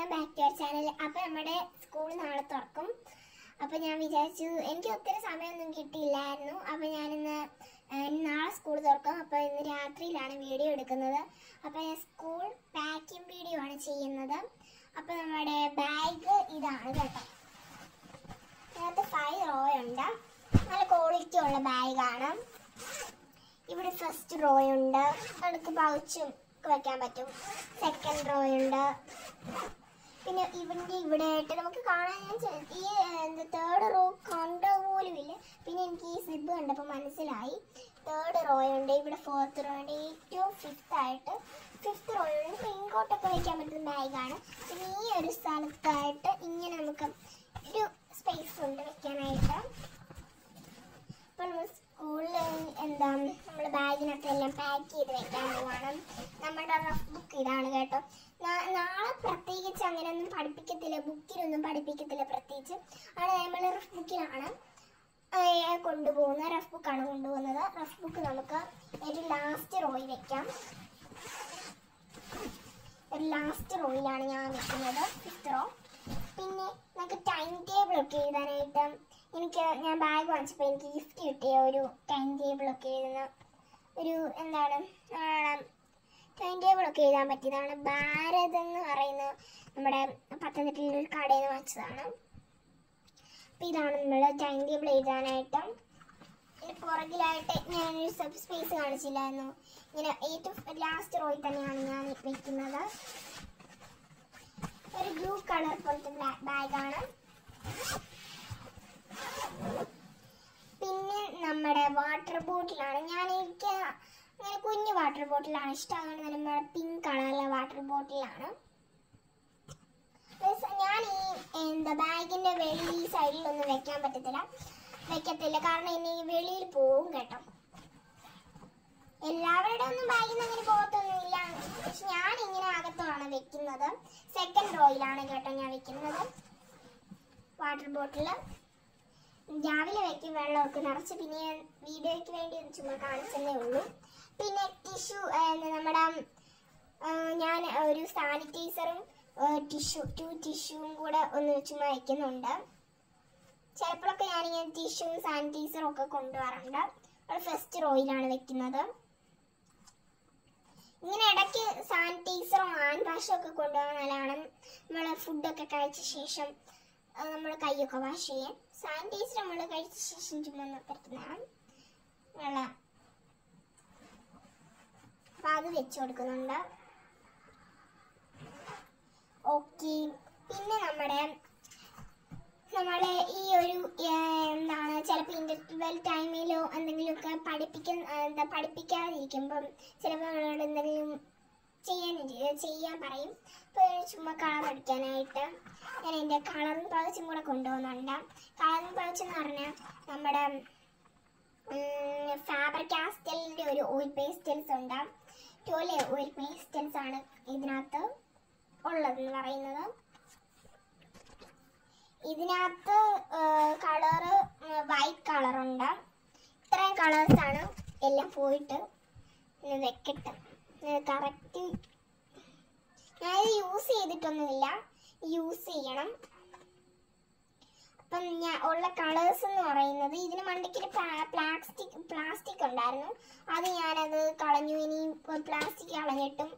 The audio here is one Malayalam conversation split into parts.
Welcome back to our channel. അപ്പോൾ നമ്മുടെ സ്കൂൾ നാളെ തുറക്കും. അപ്പോൾ ഞാൻ വിചാരിച്ചു, എനിക്ക് ഒത്തിരി സമയമൊന്നും കിട്ടിയില്ലായിരുന്നു. അപ്പോൾ ഞാനിന്ന് നാളെ സ്കൂൾ തുറക്കും. അപ്പോൾ ഇന്ന് രാത്രിയിലാണ് വീഡിയോ എടുക്കുന്നത്. അപ്പോൾ ഞാൻ സ്കൂൾ പാക്കിംഗ് വീഡിയോ ആണ് ചെയ്യുന്നത്. അപ്പോൾ നമ്മുടെ ബാഗ് ഇതാണ് കേട്ടോ. ഇതിനകത്ത് 5 റോ ഉണ്ട്. നല്ല ക്വാളിറ്റി ഉള്ള ബാഗാണ്. ഇവിടെ ഫസ്റ്റ് റോ ഉണ്ട്, നമുക്ക് പൗച്ചും വെക്കാൻ പറ്റും. സെക്കൻഡ് റോ ഉണ്ട്. പിന്നെ ഇവിടെ ആയിട്ട് നമുക്ക് കാണാൻ ഈ തേർഡ് റോ കണ്ട പോലും ഇല്ല. പിന്നെ എനിക്ക് ഈ സിബ് കണ്ടപ്പോൾ മനസ്സിലായി. തേർഡ് റോ ഉണ്ട്, ഇവിടെ ഫോർത്ത് റോ ഉണ്ട്, ഏറ്റവും ഫിഫ്ത്ത് റോ ഉണ്ട്. ഇപ്പോൾ ഇങ്ങോട്ടൊക്കെ വയ്ക്കാൻ പറ്റുന്ന ബാഗാണ്. പിന്നെ ഈ ഒരു സ്ഥലത്തായിട്ട് ഇങ്ങനെ നമുക്ക് ഒരു സ്പേസ് ഉണ്ട് വെക്കാനായിട്ട്. അപ്പോൾ സ്കൂളിൽ നമ്മൾ ബാഗിനകത്ത് എല്ലാം പാക്ക് ചെയ്ത് വെക്കാൻ പോകണം. നമ്മുടെ റഫ് ബുക്ക് ഇതാണ് കേട്ടോ. നാളെ പ്രത്യേകിച്ച് അങ്ങനെയൊന്നും പഠിപ്പിക്കത്തില്ല, ബുക്കിലൊന്നും പഠിപ്പിക്കത്തില്ല പ്രത്യേകിച്ച്. അവിടെ നമ്മൾ റഫ് ബുക്കിലാണ് കൊണ്ടുപോകുന്നത്. റഫ് ബുക്കാണ് കൊണ്ടുപോകുന്നത്. റഫ് ബുക്ക് നമുക്ക് ഒരു ലാസ്റ്റ് റോയിൽ വെക്കാം. ഒരു ലാസ്റ്റ് റോയിലാണ് ഞാൻ വെക്കുന്നത്, 5th റോ. പിന്നെ നമുക്ക് ടൈം ടേബിൾ ഒക്കെ എഴുതാനായിട്ട് ഞാൻ ബാഗ് വാങ്ങിച്ചപ്പോൾ എനിക്ക് ഗിഫ്റ്റ് കിട്ടിയ ഒരു ടൈം ടേബിളൊക്കെ എഴുതുന്ന ഒരു ടൈം ടേബിളൊക്കെ എഴുതാൻ പറ്റിയതാണ്. ഭാരത് എന്ന് പറയുന്ന നമ്മുടെ പത്തനംതിട്ടയിലൊരു കടയിൽ നിന്ന് വാങ്ങിച്ചതാണ്. അപ്പം ഇതാണ് നമ്മൾ ടൈം ടേബിൾ എഴുതാനായിട്ട്. പുറകിലായിട്ട് ഞാനൊരു സബ് സ്പേസ് കാണിച്ചില്ലായിരുന്നു. ഇങ്ങനെ ഏറ്റവും ലാസ്റ്റ് റോയിൽ തന്നെയാണ് ഞാൻ വെക്കുന്നത്. ഒരു ബ്ലൂ കളർ പോലത്തെ ബാഗാണ്. പിന്നെ നമ്മുടെ വാട്ടർ ബോട്ടിലാണ്. എനിക്ക് അങ്ങനെ കുഞ്ഞു വാട്ടർ ബോട്ടിലാണ് ഇഷ്ടം. അതുകൊണ്ട് നമ്മുടെ പിങ്ക് കളറിലെ വാട്ടർ ബോട്ടിലാണ്. ഞാൻ ഈ ബാഗിന്റെ വെളി സൈഡിലൊന്നും വെക്കാൻ വെക്കത്തില്ല. കാരണം ഇനി വെളിയിൽ പോവും കേട്ടോ. എല്ലാവരുടെ ഒന്നും ബാഗിൽ നിന്ന് അങ്ങനെ പോകത്തൊന്നുമില്ല. പക്ഷെ ഞാൻ ഇങ്ങനെ അകത്താണ് വെക്കുന്നത്. സെക്കൻഡ് റോയിലാണ് കേട്ടോ ഞാൻ വെക്കുന്നത് വാട്ടർ ബോട്ടിൽ. രാവിലെ വെക്കും, വെള്ളമൊക്കെ നിറച്ച്. പിന്നെ വീഡിയോയ്ക്ക് വേണ്ടി ഒന്ന് ചുമ്മാ കാണിച്ചതേ ഉള്ളൂ. പിന്നെ ടിഷ്യൂ, ഞാൻ ഒരു സാനിറ്റൈസറും ടിഷ്യൂവും കൂടെ ഒന്ന് ചുമ്മാ വയ്ക്കുന്നുണ്ട്. ചിലപ്പോഴൊക്കെ ഞാനിങ്ങനെ ടിഷ്യൂവും സാനിറ്റൈസറും ഒക്കെ കൊണ്ടുപോകാറുണ്ട്. അത് ഫസ്റ്റ് റോയിലാണ് വെക്കുന്നത്. ഇങ്ങനെ ഇടയ്ക്ക് സാനിറ്റൈസറും ഹാൻഡ് വാഷും ഒക്കെ കൊണ്ടുപോകാൻ നല്ലതാണ്. നമ്മൾ ഫുഡൊക്കെ കഴിച്ച ശേഷം നമ്മൾ കൈയൊക്കെ വാഷ് ചെയ്യാൻ. സാനിറ്റൈസർ നമ്മൾ കഴിച്ച ശേഷം ചുമ്മാ പറ്റുന്നതാണ് വെള്ളം. അപ്പം അത് വെച്ച് കൊടുക്കുന്നുണ്ട്. ഓക്കെ. പിന്നെ നമ്മളെ ഈ ഒരു ചിലപ്പോൾ ഇന്റർവെൽ ടൈമിലോ എന്തെങ്കിലുമൊക്കെ പഠിപ്പിക്കാതിരിക്കുമ്പം ചിലപ്പോൾ നമ്മളോട് എന്തെങ്കിലും ചെയ്യാൻ പറയും. അപ്പോൾ ചുമ്മാ കളർ അടിക്കാനായിട്ട് ഞാൻ എൻ്റെ കളറിങ് പൗച്ചും കൂടെ കൊണ്ടുപോകുന്നുണ്ട്. കളറിങ് പൗച്ച് എന്ന് പറഞ്ഞാൽ നമ്മുടെ ഫാബർ കാസ്റ്റലിൻ്റെ ഒരു ഓയിൽ പേസ്റ്റൽസ് ഉണ്ട്. ടോലെ ഓയിൽ പേസ്റ്റൽസ് ആണ് ഇതിനകത്ത് ഉള്ളതെന്ന് പറയുന്നത്. ഇതിനകത്ത് കളറ് വൈറ്റ് കളറുണ്ട്. ഇത്രയും കളേഴ്സാണ്. എല്ലാം പോയിട്ട് വെക്കട്ടെ. കറക്റ്റ് ഞാനിത് യൂസ് ചെയ്തിട്ടൊന്നുമില്ല, യൂസ് ചെയ്യണം. അപ്പം ഉള്ള കളേഴ്സ് എന്ന് പറയുന്നത്, ഇതിന് മണ്ടയ്ക്കൊരു പ്ലാസ്റ്റിക് ഉണ്ടായിരുന്നു. അത് ഞാനത് കളഞ്ഞു. ഇനി പ്ലാസ്റ്റിക് കളഞ്ഞിട്ടും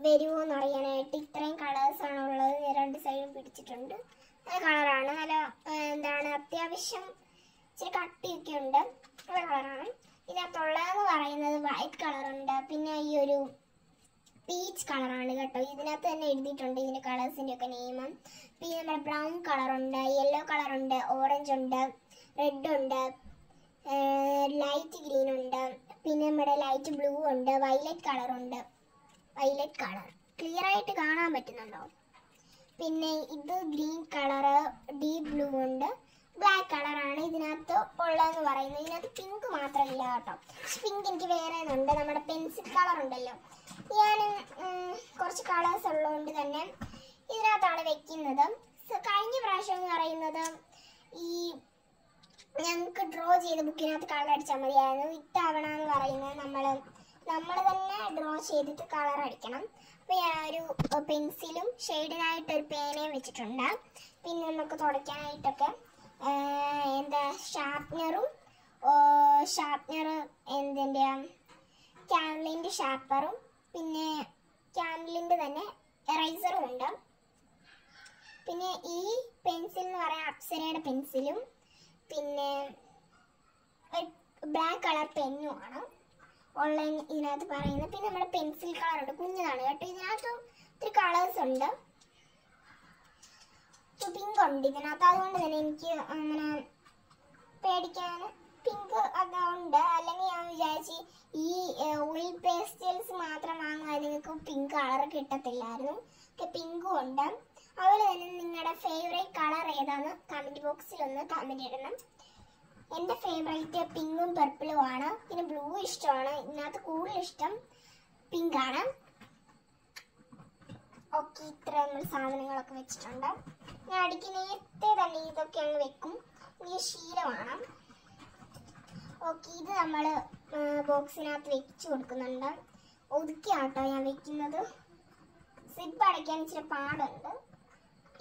വരുമോ എന്നറിയാനായിട്ട് ഇത്രയും കളേഴ്സാണ് ഉള്ളത്. 2 സൈഡും പിടിച്ചിട്ടുണ്ട്. നല്ല കളറാണ്. നല്ല അത്യാവശ്യം ഇച്ചിരി കട്ടിയൊക്കെ ഉണ്ട്. നല്ല കളറാണ്. ഇതിനകത്തുള്ളതെന്ന് പറയുന്നത് വൈറ്റ് കളറുണ്ട്. പിന്നെ ഈ ഒരു പീച്ച് കളറാണ് കേട്ടോ. ഇതിനകത്ത് തന്നെ എഴുതിയിട്ടുണ്ട് ഇതിൻ്റെ കളേഴ്സിൻ്റെ ഒക്കെ നെയിം. പിന്നെ നമ്മുടെ ബ്രൗൺ കളറുണ്ട്, യെല്ലോ കളറുണ്ട്, ഓറഞ്ച് ഉണ്ട്, റെഡ് ഉണ്ട്, ലൈറ്റ് ഗ്രീൻ ഉണ്ട്. പിന്നെ നമ്മുടെ ലൈറ്റ് ബ്ലൂ ഉണ്ട്, വയലറ്റ് കളറുണ്ട്. വയലറ്റ് കളർ ക്ലിയർ ആയിട്ട് കാണാൻ പറ്റുന്നുണ്ടോ? പിന്നെ ഇത് ഗ്രീൻ കളറ്, ഡീപ് ബ്ലൂ ഉണ്ട്, ബ്ലാക്ക് കളറാണ് ഇതിനകത്ത് ഉള്ളതെന്ന് പറയുന്നത്. ഇതിനകത്ത് പിങ്ക് മാത്രമില്ല കേട്ടോ. പക്ഷെ പിങ്ക് എനിക്ക് വേറെ ഉണ്ട്. നമ്മുടെ പെൻസിൽ കളർ ഉണ്ടല്ലോ, ഞാൻ കുറച്ച് കളേഴ്സ് ഉള്ളതുകൊണ്ട് തന്നെ ഇതിനകത്താണ് വെക്കുന്നത്. കഴിഞ്ഞ പ്രാവശ്യം എന്ന് പറയുന്നത് ഈ ഞങ്ങൾക്ക് ഡ്രോ ചെയ്ത ബുക്കിനകത്ത് കളർ അടിച്ചാൽ മതിയായിരുന്നു. ഇത്തവണ എന്ന് പറയുന്നത് നമ്മൾ തന്നെ ഡ്രോ ചെയ്തിട്ട് കളർ അടിക്കണം. അപ്പോൾ ഞാൻ ഒരു പെൻസിലും ഷെയ്ഡിനായിട്ടൊരു പേനയും വെച്ചിട്ടുണ്ട്. പിന്നെ നമുക്ക് തുടയ്ക്കാനായിട്ടൊക്കെ എന്താ ഷാർപ്നർ എന്തിൻ്റെ ക്യാമലിൻ്റെ ഷാർപ്പറും പിന്നെ ക്യാമലിൻ്റെ തന്നെ എറൈസറും ഉണ്ട്. പിന്നെ ഈ പെൻസിൽ എന്ന് പറയാൻ അപ്സരയുടെ പെൻസിലും പിന്നെ ബ്ലാക്ക് കളർ പെന്നുമാണ് ഓൺലൈൻ ഇതിനകത്ത് പറയുന്നത്. പിന്നെ നമ്മുടെ പെൻസിൽ കളർ ഉണ്ട്, കുഞ്ഞതാണ് കേട്ടോ. ഇതിനകത്ത് ഒത്തിരി കളേഴ്സ് ഉണ്ട്. പിങ്ക് ഉണ്ട് ഇതിനകത്ത്, അതുകൊണ്ട് തന്നെ എനിക്ക് അങ്ങനെ പേടിക്കാൻ പിങ്ക് അതുണ്ട്. അല്ലെങ്കിൽ ഞാൻ വിചാരിച്ച് ഈ ഓയിൽ പേസ്റ്റൽസ് മാത്രം വാങ്ങുവാൻ നിങ്ങൾക്ക് പിങ്ക് കളർ കിട്ടത്തില്ലായിരുന്നു. പിങ്കും ഉണ്ട്. അതുപോലെ തന്നെ നിങ്ങളുടെ ഫേവറേറ്റ് കളർ ഏതാണെന്ന് കമൻറ്റ് ബോക്സിൽ ഒന്ന് കമൻറ്റ് ഇടണം. എൻ്റെ ഫേവറേറ്റ് പിങ്കും പർപ്പിളും ആണ്. പിന്നെ ബ്ലൂ ഇഷ്ടമാണ്. ഇതിനകത്ത് കൂടുതൽ ഇഷ്ടം പിങ്ക് ആണ്. ഓക്കെ, ഇത്ര നമ്മൾ സാധനങ്ങളൊക്കെ വെച്ചിട്ടുണ്ട്. ഞാൻ അടിക്ക് നേരത്തെ തന്നെ ഇതൊക്കെ അങ്ങ് വെക്കും, എനിക്ക് ശീലമാണ്. ഓക്കെ, ഇത് നമ്മൾ ബോക്സിനകത്ത് വെച്ച് കൊടുക്കുന്നുണ്ട്. ഒതുക്കിയാട്ടോ ഞാൻ വെക്കുന്നത്. സിപ്പ് അടയ്ക്കാൻ ഇച്ചിരി പാടുണ്ട്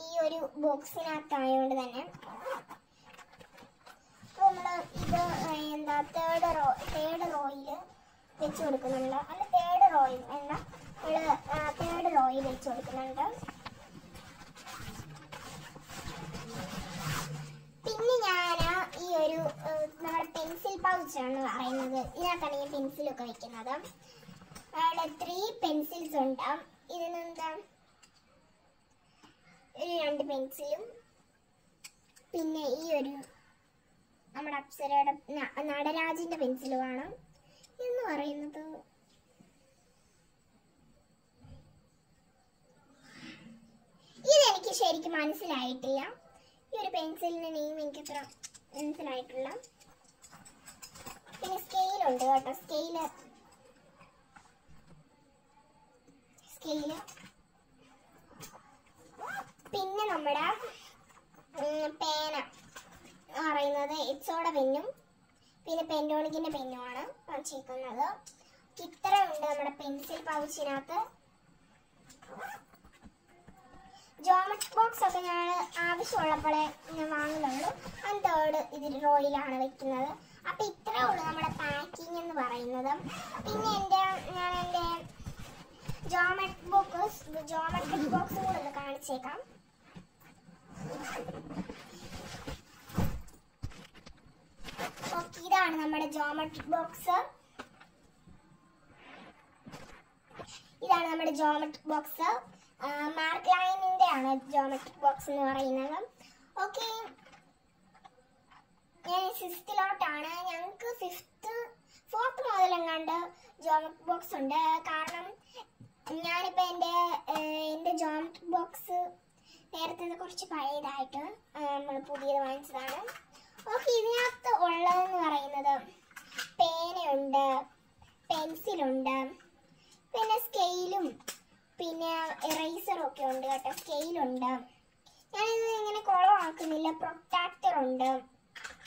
ഈ ഒരു ബോക്സിനകത്തായതുകൊണ്ട് തന്നെ. അപ്പോൾ നമ്മൾ ഇത് എന്താ തേർഡ് റോയിൽ വെച്ച് കൊടുക്കുന്നുണ്ട്. അല്ല തേർഡ് റോയിൽ വെച്ച് കൊടുക്കുന്നുണ്ട്. പിന്നെ ഞാൻ ഈ ഒരു നമ്മുടെ പെൻസിൽ പൗച്ചാണ് പറയുന്നത്. ഇതിനകത്താണ് ഞാൻ പെൻസിലൊക്കെ വെക്കുന്നത്. അവിടെ 3 പെൻസിൽസ് ഉണ്ട്. ഇതിനെന്താ 2 പെൻസിലും പിന്നെ ഈ ഒരു നമ്മുടെ അപ്സരയുടെ നടരാജിന്റെ പെൻസിലുമാണ് എന്ന് പറയുന്നത്. ഇതെനിക്ക് ശരിക്കും മനസ്സിലായിട്ടില്ല. ഈ ഒരു പെൻസിലിന്റെ നെയിം എനിക്ക് അത്ര മനസ്സിലായിട്ടില്ല. പിന്നെ സ്കെയിലുണ്ട് കേട്ടോ. സ്കെയില് പിന്നെ നമ്മുടെ പേന പറയുന്നത് എക്സോടെ പെന്നും പിന്നെ പെൻറ്റോണിക്കിന്റെ പെന്നുമാണ് വച്ചിരിക്കുന്നത്. ഇത്രയുണ്ട് നമ്മുടെ പെൻസിൽ പൗച്ചിനകത്ത്. ജോമെട്രി ബോക്സ് ഒക്കെ ഞാൻ ആവശ്യമുള്ളപ്പോഴേ ഞാൻ വാങ്ങുന്നുള്ളൂ. തേർഡ് ഇതിൽ റോയിലാണ് വെക്കുന്നത്. അപ്പൊ ഇത്രേ ഉള്ളൂ നമ്മുടെ പാക്കിംഗ് എന്ന് പറയുന്നത്. പിന്നെ ഞാൻ എൻ്റെ ജോമെട്രി ബോക്സ് കൂടെ ഒന്ന് കാണിച്ചേക്കാം. ഓക്കെ, ഇതാണ് നമ്മുടെ ജോമെട്രി ബോക്സ്. മാർക്ക് ലൈനിന്റെ ആണ് ജോമെട്രിക് ബോക്സ് എന്ന് പറയുന്നത്. ഓക്കെ, ഞാൻ 6th-ലോട്ടാണ്. ഞങ്ങൾക്ക് 4th മുതലെങ്ങാണ്ട് ജോമെട്രിക് ബോക്സ് ഉണ്ട്. കാരണം ഞാനിപ്പോൾ എൻ്റെ ജോമെട്രിക് ബോക്സ് നേരത്തെ കുറച്ച് പഴയതായിട്ട് നമ്മൾ പുതിയത് വാങ്ങിച്ചതാണ്. ഓക്കെ, ഇതിനകത്ത് ഉള്ളതെന്ന് പറയുന്നത് പേനയുണ്ട്, പെൻസിലുണ്ട്, പിന്നെ സ്കെയിലും പിന്നെ ഇറേസറും ഒക്കെ ഉണ്ട് കേട്ടോ. സ്കെയിലുണ്ട്. ഞാനിത് ഇങ്ങനെ കുളമാക്കുന്നില്ല. പ്രൊട്ടാക്ടർ ഉണ്ട്.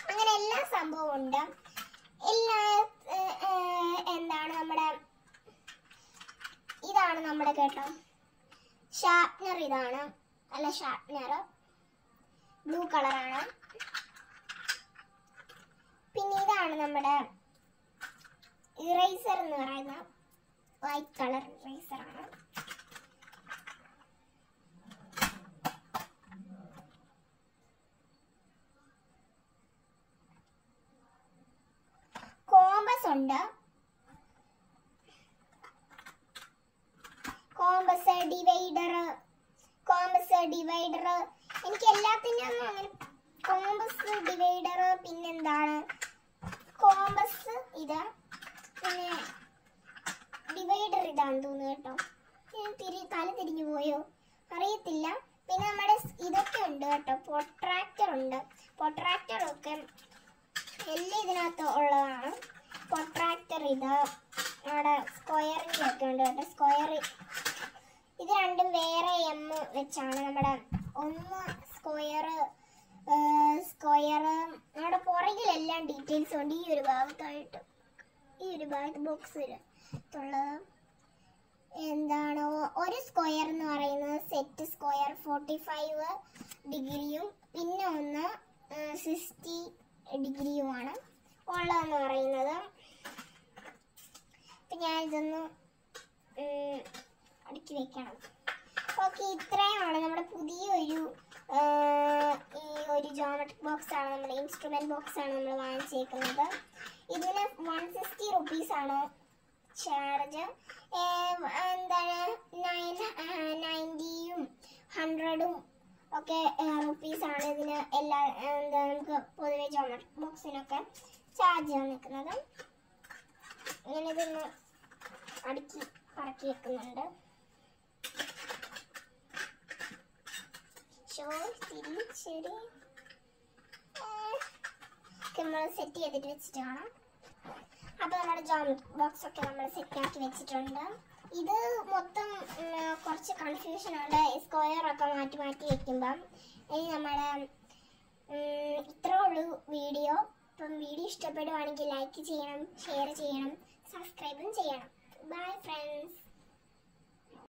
അങ്ങനെ എല്ലാ സംഭവവും ഉണ്ട്. എന്താണ് ഇതാണ് നമ്മുടെ കേട്ടോ ഷാർപ്നർ. ഇതാണ് അല്ല ഷാർപ്നർ ബ്ലൂ കളറാണ്. പിന്നെ ഇതാണ് നമ്മുടെ ഇറേസർ എന്ന് പറയുന്ന വൈറ്റ് കളർ ഇറേസറാണ്. കോമ്പസ് ഉണ്ട്. കോമ്പസ് ഡിവൈഡർ എനിക്ക് എല്ലാത്തിൻ്റെ ഒന്നും അങ്ങനെ കോമ്പസ് ഡിവൈഡർ പിന്നെന്താണ് കോമ്പസ് ഇത് പിന്നെ ഡിവൈഡർ ഇതാണെന്ന് തോന്നുന്നു കേട്ടോ. തല തിരിഞ്ഞു പോയോ അറിയത്തില്ല. പിന്നെ നമ്മുടെ ഇതൊക്കെ ഉണ്ട് കേട്ടോ. പ്രൊട്രാക്ടർ ഉണ്ട്. പ്രൊട്രാക്ടറൊക്കെ എല്ലാം ഇതിനകത്ത് ഉള്ളതാണ്. പ്രൊട്രാക്ടർ ഇത് നമ്മുടെ സ്ക്വയറിൻ്റെ ഒക്കെ ഉണ്ട് കേട്ടോ. സ്ക്വയർ ഇത് രണ്ടും വേറെ എം വെച്ചാണ്. നമ്മുടെ ഒന്ന് സ്ക്വയർ നമ്മുടെ പുറകിലെല്ലാം ഡീറ്റെയിൽസ് ഉണ്ട്. ഈ ഒരു ഭാഗത്ത് ബോക്സ് ഉള്ളത്. എന്താണ് ഒരു സ്ക്വയർ എന്ന് പറയുന്നത് സെറ്റ് സ്ക്വയർ 45 ഡിഗ്രിയും പിന്നെ ഒന്ന് 60 ഡിഗ്രിയുമാണ് ഉള്ളതെന്ന് പറയുന്നത്. അപ്പം ഞാനിതൊന്ന് അടുക്കി വെക്കണം. ഓക്കെ, ഇത്രയുമാണ് നമ്മുടെ പുതിയൊരു ഈ ഒരു ജോമെട്രിക് ബോക്സ് ആണ്, നമ്മുടെ ഇൻസ്ട്രുമെന്റ് ബോക്സ് ആണ് നമ്മൾ വാങ്ങിച്ചേക്കുന്നത്. ഇതിന് 160 റുപ്പീസാണ് ചാർജ്. എന്താണ് 90യും 100ഉം ഒക്കെ റുപ്പീസാണ് ഇതിന് എല്ലാ എന്താ നമുക്ക് പൊതുവെ ജോമെട്രിക് ബോക്സിനൊക്കെ ചാർജ് വന്നിരിക്കുന്നത്. ഇങ്ങനെ ഇതൊന്ന് അടുക്കി പറക്കി വെക്കുന്നുണ്ട്. ശരി നമ്മൾ സെറ്റ് ചെയ്തിട്ട് വെച്ചിട്ട് കാണാം. അപ്പോൾ നമ്മുടെ ജോമെട്രിക് ബോക്സ് ഒക്കെ നമ്മൾ സെറ്റാക്കി വെച്ചിട്ടുണ്ട്. ഇത് മൊത്തം കുറച്ച് കൺഫ്യൂഷനുണ്ട് സ്ക്വയർ ഒക്കെ മാറ്റി മാറ്റി വെക്കുമ്പം. ഇനി നമ്മുടെ ഇത്രേ ഉള്ളൂ വീഡിയോ. അപ്പം വീഡിയോ ഇഷ്ടപ്പെടുവാണെങ്കിൽ ലൈക്ക് ചെയ്യണം, ഷെയർ ചെയ്യണം, സബ്സ്ക്രൈബും ചെയ്യണം. Bye friends.